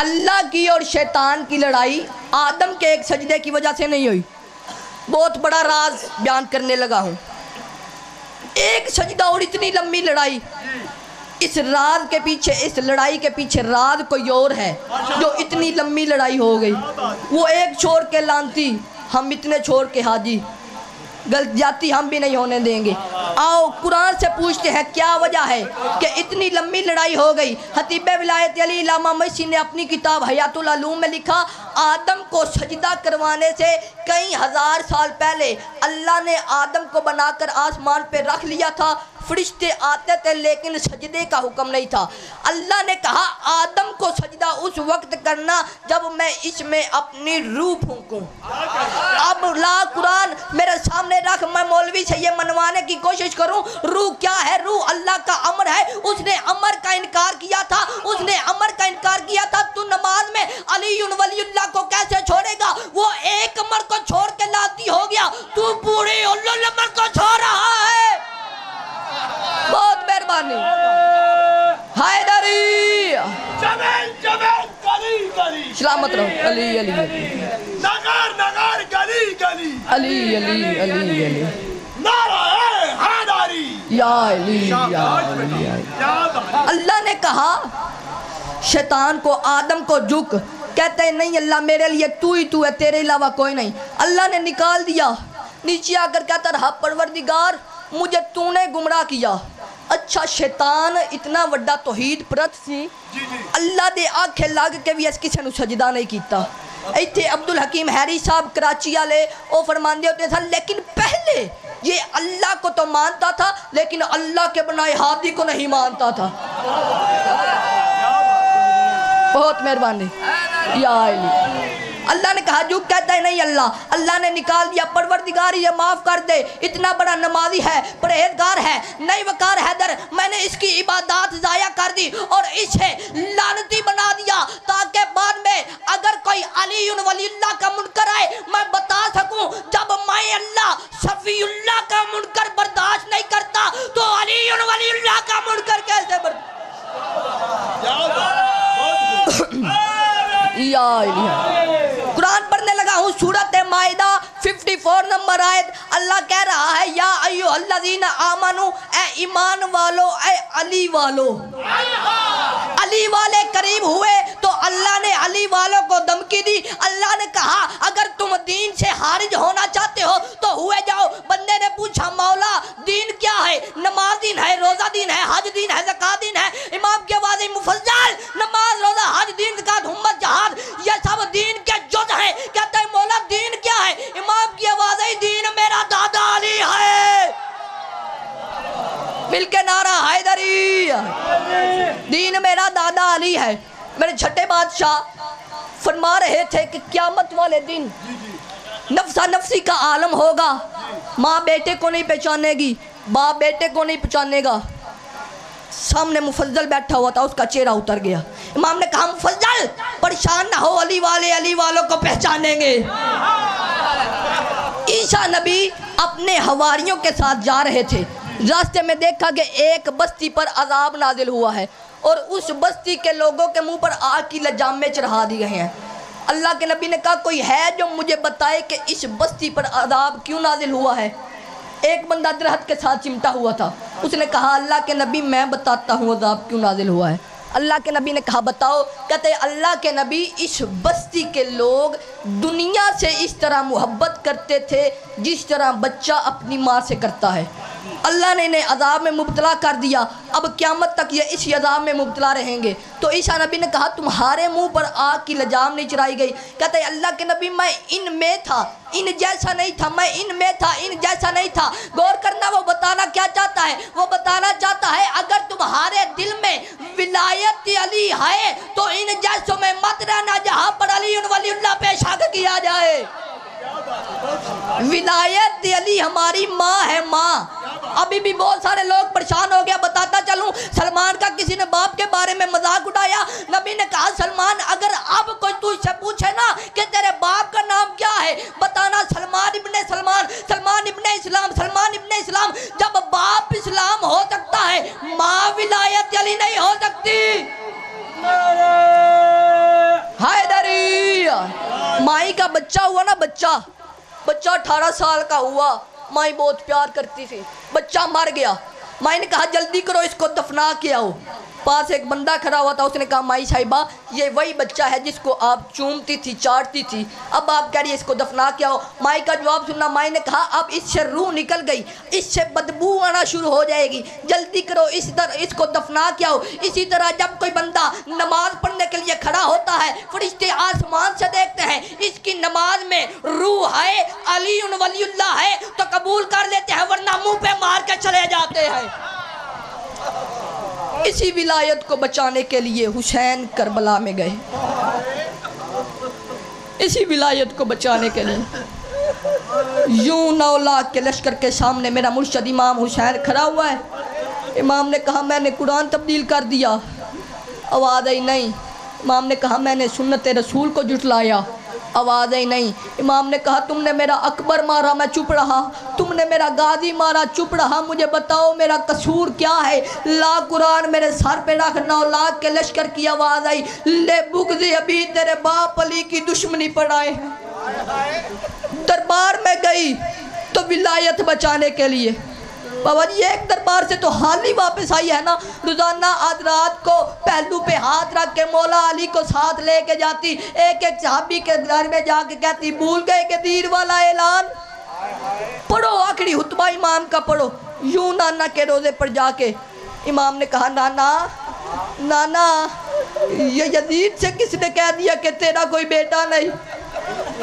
اللہ کی اور شیطان کی لڑائی آدم کے ایک سجدے کی وجہ سے نہیں ہوئی. بہت بڑا راز بیان کرنے لگا ہوں. ایک سجدہ اور اتنی لمبی لڑائی. اس راز کے پیچھے, اس لڑائی کے پیچھے راز کوئی اور ہے جو اتنی لمبی لڑائی ہو گئی. وہ ایک چھوڑ کے لانتی, ہم اتنے چھوڑ کے حاجی, غلط جاتی ہم بھی نہیں ہونے دیں گے. آؤ قرآن سے پوچھتے ہیں کیا وجہ ہے کہ اتنی لمبی لڑائی ہو گئی. خطیب ولایت علی علامہ محسی نے اپنی کتاب حیات العلوم میں لکھا, آدم کو سجدہ کروانے سے کئی ہزار سال پہلے اللہ نے آدم کو بنا کر آسمان پہ رکھ لیا تھا. فرشتے آتے تھے لیکن سجدے کا حکم نہیں تھا. اللہ نے کہا آدم کو سجدہ اس وقت کرنا جب میں اس میں اپنی روح پھونکوں. اب لا قرآن میرے سامنے رکھ, میں مولوی سے یہ منوانے کی کوشش کروں روح کیا ہے. روح اللہ کا امر ہے. اس نے امر کا انکار کیا تھا, اس نے امر کا انکار کیا تھا. تو نماز میں علی ولی اللہ کو کیسے چھوڑے گا؟ وہ ایک امر کو چھوڑ کے لاتی ہو گیا, تو پوری امر کو چھوڑ رہا ہے. بہت مہربانی. حیدری سلامت رہو. علی علی نگر نگر گلی گلی علی علی علی علی نعرہ حیدری یا علی یا علی. اللہ نے کہا شیطان کو, آدم کو جھک, کہتے ہیں نہیں اللہ میرے لیے تو ہی تو ہے, تیرے علاوہ کوئی نہیں. اللہ نے نکال دیا, نیچے آ کر کہتا رہا پروردگار مجھے تو نے گمراہ کیا. اچھا شیطان اتنا وڈا توحید پرت سی, اللہ دے آنکھیں لگ کے بھی اس کسی نے سجدہ نہیں کیتا. ایتھے عبدالحکیم حیری صاحب کراچی والے وہ فرماندے ہوتے تھا لیکن پہلے یہ اللہ کو تو مانتا تھا لیکن اللہ کے بنائے ہادی کو نہیں مانتا تھا. بہت مہربانی یا علی. اللہ نے کہا جو کہتا ہے نہیں اللہ. اللہ نے نکال دیا, پروردگار یہ معاف کر دے, اتنا بڑا نمازی ہے, پرہیزگار ہے, نہیں وقار حیدر, میں نے اس کی عبادات ضائع کر دی اور اسے لعنتی بنا دیا تاکہ بعد میں اگر کوئی علی ولی اللہ کا منکر آئے میں بتا سکوں جب میں اللہ صفی اللہ کا منکر برداشت نہیں کرتا تو علی ولی اللہ کا منکر کیسے برداشت. یا علی. قرآن پڑھنے لگا ہوں سورۃ مائدہ 54 نمبر آیت. اللہ کہہ رہا ہے یا ایھا الذین آمنو, اے ایمان والو, اے علی والو. علی والے قریب ہوئے تو اللہ نے علی والوں کو دھمکی دی. اللہ نے کہا اگر تم دین سے خارج ہونا چاہتے ہو تو ہوئے جاؤ. بندے نے پوچھا مولا دین کیا ہے؟ نماز دین ہے, روزہ دین ہے, حج دین ہے, زکات دین ہے. امام کی آواز مفضل, نماز روزہ حج دین زکات امت جہاد یہ سب دین کے جز ہیں. کہتا ہے مولا دین کیا ہے؟ امام کی آواز ہے دین میرا دادا علی ہے. مل کے نعرہ حیدری, دین میرا دادا علی ہے. میرے چھٹے بادشاہ فرما رہے تھے کہ قیامت والے دن نفسا نفسی کا عالم ہوگا. ماں بیٹے کو نہیں پہچانے گی, باپ بیٹے کو نہیں پہچانے گا. سامنے مفضل بیٹھا ہوا تھا, اس کا چہرہ اتر گیا. امام نے کہا مفضل پریشان نہ ہو, علی والے علی والوں کو پہچانیں گے. عیسیٰ نبی اپنے حواریوں کے ساتھ جا رہے تھے. راستے میں دیکھا کہ ایک بستی پر عذاب نازل ہوا ہے اور اس بستی کے لوگوں کے منہ پر آگ کی لجامیں چڑھا دی گئے ہیں. اللہ کے نبی نے کہا کوئی ہے جو مجھے بتائے کہ اس بستی پر عذاب کیوں نازل ہوا ہے؟ ایک بندہ درخت کے ساتھ چمٹا ہوا تھا. اس نے کہا اللہ کے نبی میں بتاتا ہوں عذاب کیوں نازل ہوا ہے. اللہ کے نبی نے کہا بتاؤ. کہتے اللہ کے نبی اس بستی کے لوگ دنیا سے اس طرح محبت کرتے تھے جس طرح بچہ اپنی ماں سے کرتا ہے. اللہ نے انہیں عذاب میں مبتلا کر دیا, اب قیامت تک یہ اسی عذاب میں مبتلا رہیں گے. تو عیسیٰ نبی نے کہا تمہارے منہ پر آگ کی لجام نہیں چڑھائی گئی؟ کہتے ہیں اللہ کے نبی میں ان میں تھا, ان جیسا نہیں تھا, میں ان میں تھا, ان جیسا نہیں تھا. غور کرنا وہ بتانا کیا چاہتا ہے؟ وہ بتانا چاہتا ہے اگر تمہارے دل میں ولایت علی ہے تو ان جیسوں میں مت رہنا جہاں پر علی ولی اللہ پیش آ کیا جائے. ولایت علی ہماری ماں ہے, ماں. ابھی بھی بہت سارے لوگ پریشان ہو گیا. بتاتا چلوں سلمان کا کسی نے باپ کے بارے میں مذاق اٹھایا. نبی نے کہا سلمان اگر اب کوئی تجھ سے پوچھے نا کہ تیرے باپ کا نام کیا ہے بتانا سلمان ابن سلمان, سلمان ابن اسلام, سلمان ابن اسلام. جب باپ اسلام ہو سکتا ہے ماں ولایت علی نہیں ہو سکتی. کا بچہ ہوا نا، بچہ 18 سال کا ہوا، مائی بہت پیار کرتی تھی، بچہ مر گیا، مائی نے کہا جلدی کرو اس کو دفنا کے آؤ۔ پاس ایک بندہ کھڑا ہوا تھا، اس نے کہا مائی صاحبہ یہ وہی بچہ ہے جس کو آپ چومتی تھی، چاٹتی تھی، اب آپ کہہ رہی ہے اس کو دفنا کے آؤ۔ مائی کا جواب سننا، مائی نے کہا اب اس سے روح نکل گئی، اس سے بدبو آنا شروع ہو جائے گی، جلدی کرو اس کو دفنا کے آؤ۔ اسی طرح جب کوئی بندہ نماز پڑھنے کے لیے کھڑا ہوتا ہے، فرشتے آسمان سے دیکھتے ہیں اس کی نماز میں روح ہے، علی ولی اللہ ہے تو قبول کر لیتے ہیں، ورنہ منہ پہ مار کے چلے جاتے ہیں۔ اسی ولایت کو بچانے کے لیے حسین کربلا میں گئے، اسی ولایت کو بچانے کے لیے۔ یوں 9 لاکھ کے لشکر کے سامنے میرا مرشد امام حسین کھڑا ہوا ہے۔ امام نے کہا میں نے قرآن تبدیل کر دیا، آواز آئی نہیں۔ امام نے کہا میں نے سنت رسول کو جھٹلایا، آواز آئی نہیں۔ امام نے کہا تم نے میرا اکبر مارا، میں چپ رہا، تم نے میرا غازی مارا، چپ رہا، مجھے بتاؤ میرا قصور کیا ہے؟ لا قرآن میرے سر پہ رکھ۔ 9 لاکھ کے لشکر کی آواز آئی، لے بغض ابھی تیرے باپ علی کی دشمنی پڑھائے ہیں۔ دربار میں گئی تو ولایت بچانے کے لیے، بابا جی ایک دربار سے تو حال ہی واپس آئی ہے نا، روزانہ آج رات کو پہلو پہ ہاتھ رکھ کے مولا علی کو ساتھ لے کے جاتی، ایک صحابی کے گھر میں جا کے کہتی بھول گئے کہ دیر والا اعلان پڑھو، آخری خطبہ امام کا پڑھو۔ یوں نانا کے روزے پر جا کے امام نے کہا نانا یہ یزید سے کس نے کہہ دیا کہ تیرا کوئی بیٹا نہیں؟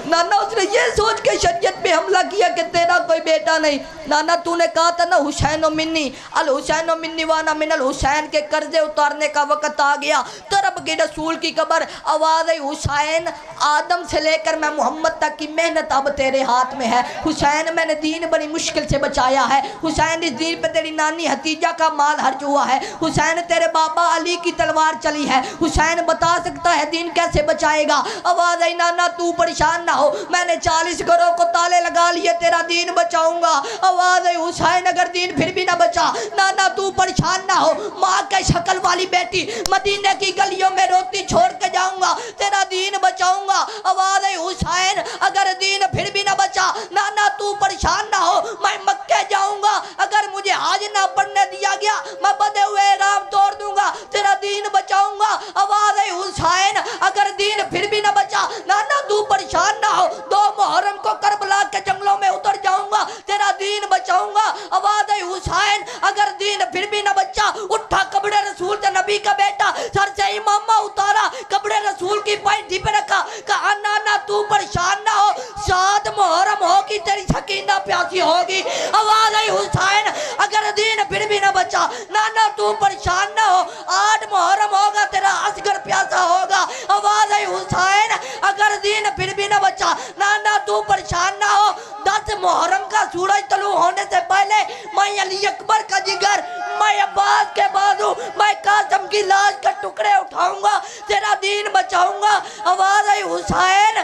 نانا اس نے یہ سوچ کے شریعت پہ حملہ کیا کہ تیرا کوئی بیٹا نہیں۔ نانا تو نے کہا تھا نا حسین و منی، الحسین و منی وانا من الحسین کے قرضے اتارنے کا وقت آ گیا۔ طرب کے رسول کی قبر، آواز ہے حسین آدم سے لے کر میں محمد تک کی محنت اب تیرے ہاتھ میں ہے۔ حسین میں نے دین بڑی مشکل سے بچایا ہے، حسین اس دین پہ تیری نانی حتیجہ کا مال خرچ ہوا ہے، حسین تیرے بابا علی کی تلوار چلی ہے، حسین بتا سکتا ہے دین کیسے بچائے گا۔ آواز ہے نانا تو پریشان نہ ہو، میں نے 40 گھروں کو تالے لگا لیے، تیرا دین بچاؤں گا۔ آواز ہے حسین اگر دین پھر بھی نہ بچا، نانا تو پریشان نہ ہو، ماں کے شکل والی بیٹی مدینے کی گلیوں میں روتی چھوڑ کے جاؤں گا، تیرا دین بچاؤں گا۔ آواز ہے حسین اگر دین پھر بھی نہ بچا، نانا تو پریشان نہ ہو، میں مکے جاؤں گا، اگر مجھے حج نہ پڑھنے دیا گیا میں بدے ہوئے احرام توڑ دوں گا، تیرا دین بچاؤں گا۔ آواز ہے حسین اگر دین پھر بھی نہ بچا، نانا تو پریشان نہ ہو، 2 محرم کو کربلا کے جنگلوں میں اتر جاؤں گا، تیرا دین بچاؤں گا۔ آواز ہے حسین اگر دین پھر بھی نہ بچا، اٹھا قبر رسول تے نبی کا بیٹا، سر سے امامہ اتارا، قبر رسول کی پائٹھی پہ رکھا، کہا نانا تو پریشان نہ ہو، 7 محرم ہوگی تیری سکینہ پیاسی ہوگی۔ آواز ہے حسین اگر دین پھر بھی نہ بچا، نانا تو پریشان نہ ہو، 8 محرم ہوگا تیرا اصغر پیاسا ہوگا۔ آواز ہے حسین اگر دین پھر بھی نہ بچا، نانا تو پریشان نہ ہو، 10 محرم کا سورج طلوع ہونے سے پہلے میں علی اکبر کا جگر، میں عباس کے بازو، میں قاسم کی لاش کے ٹکڑے اٹھاؤں گا، تیرا دین بچاؤں گا۔ آواز ہے حسین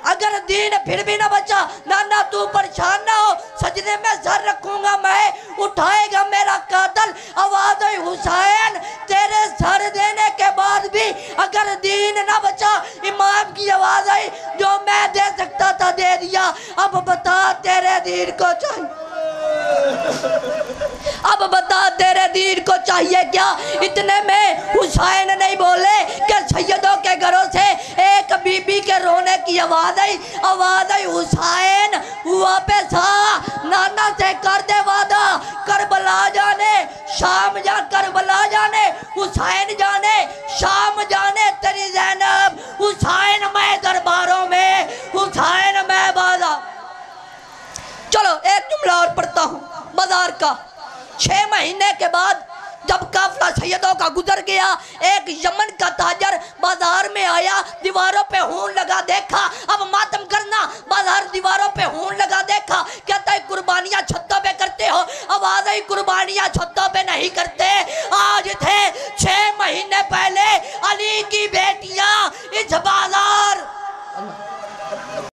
اگر دین پھر بھی نہ بچا، نانا تو پریشان نہ ہو، سجدے میں سر رکھوں گا میں، اٹھائے گا میرا قاتل۔ آواز ہے حسین تیرے سر دینے کے بعد بھی اگر دین نہ بچا، امام کی آواز آئی جو میں دے سکتا تھا دے دیا، اب بتا تیرے دین کو چاہیے، اب بتا تیرے دین کو چاہیے کیا؟ اتنے میں حسین نہیں بولے کہ سیدوں کے گھروں سے ایک بی بی کے رونے کی آواز آئی، آواز آئی حسین واپس آ، نانا سے کر دے وعدہ، کربلا جانے، شام جا کربلا جانے، حسین جانے، شام جانے تیری زینب، حسین میں درباروں میں، حسین میں بازار۔ چلو ایک جملہ اور پڑھتا ہوں بازار کا۔ 6 مہینے کے بعد جب قافلہ سیدوں کا گزر گیا، ایک یمن کا تاجر بازار میں آیا، دیواروں پہ ہون لگا، دیکھا اب ماتم کرنا، بازار دیواروں پہ ہون لگا، دیکھا، کہتا ہے قربانیاں چھتوں پہ کرتے ہو؟ آواز آئی قربانیاں چھتوں پہ نہیں کرتے، آج تھے 6 مہینے پہلے علی کی بیٹیاں اس بازار